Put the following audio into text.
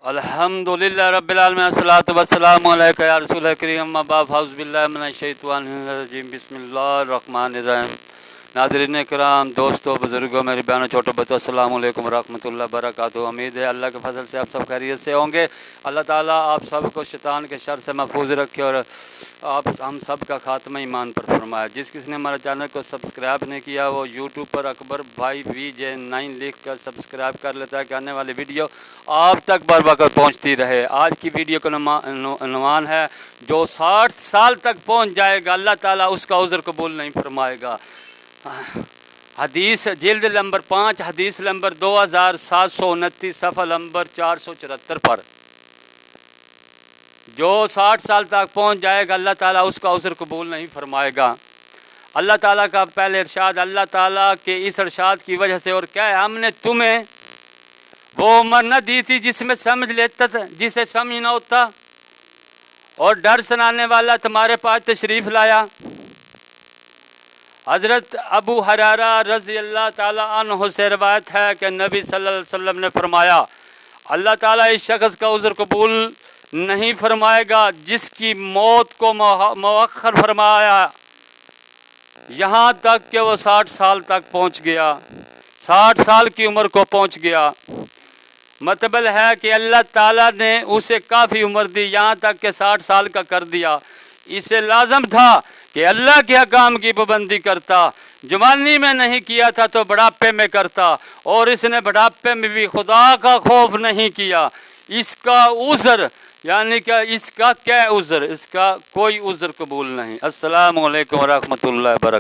अल्हम्दुलिल्लाह रब्बिल आलमीन अस्सलातु वस्सलामु अलैका या रसूल करीम अम्मा बाद फ़ाउज़ु बिल्लाहि मिनश शैतानिर रजीम बिस्मिल्लाहिर रहमानिर रहीम। नाज़रीन किराम, दोस्तों, बुज़ुर्गों, मेरे बहनों, छोटे बच्चों, अस्सलामु अलैकुम रहमतुल्लाहि वबरकातुहू। उम्मीद है अल्लाह के फजल से आप सब खैरियत से होंगे। अल्लाह ताला आप सबको शैतान के शर से महफूज रखे और आप हम सब का खात्मा ईमान पर फरमाए। जिस किसी ने हमारे चैनल को सब्सक्राइब नहीं किया वो यूट्यूब पर अकबर भाई VJ9 लिख कर सब्सक्राइब कर लेता है कि आने वाली वीडियो आप तक बर वक्त पहुँचती रहे। आज की वीडियो का उन्वान है जो 60 साल तक पहुँच जाएगा अल्लाह ताला उसका उज़्र कबूल नहीं फरमाएगा। हदीस जिल्द नंबर 5 हदीस नंबर 2729 सफ़ा नंबर 474 पर जो 60 साल तक पहुंच जाएगा अल्लाह ताला उसका उज़्र कबूल नहीं फरमाएगा। अल्लाह ताला का पहले इरशाद अल्लाह ताला के इस इरशाद की वजह से, और क्या है, हमने तुम्हें वो उम्र न दी थी जिसमें समझ लेता था जिसे समझ न होता, और डर सुनाने वाला तुम्हारे पास तशरीफ़ लाया। हज़रत अबू हुरैरा रज़ी अल्लाह ताला अन्हु से रवायत है कि नबी सल्लल्लाहु अलैहि वसल्लम ने फरमाया अल्लाह ताला इस शख्स का उज़्र कबूल नहीं फरमाएगा जिसकी मौत को मौखर फरमाया यहाँ तक कि वो 60 साल तक पहुँच गया, 60 साल की उम्र को पहुँच गया। मतलब है कि अल्लाह ताला ने उसे काफ़ी उम्र दी, यहाँ तक कि 60 साल का कर दिया। इसे लाजम था कि अल्लाह के अहकाम की पाबंदी करता, जवानी में नहीं किया था तो बुढ़ापे में करता, और इसने बुढ़ापे में भी खुदा का खौफ नहीं किया। इसका उज़्र यानी कि इसका क्या उज़्र, इसका कोई उज़्र कबूल नहीं। अस्सलामु अलैकुम व रहमतुल्लाहि व बरकातहू।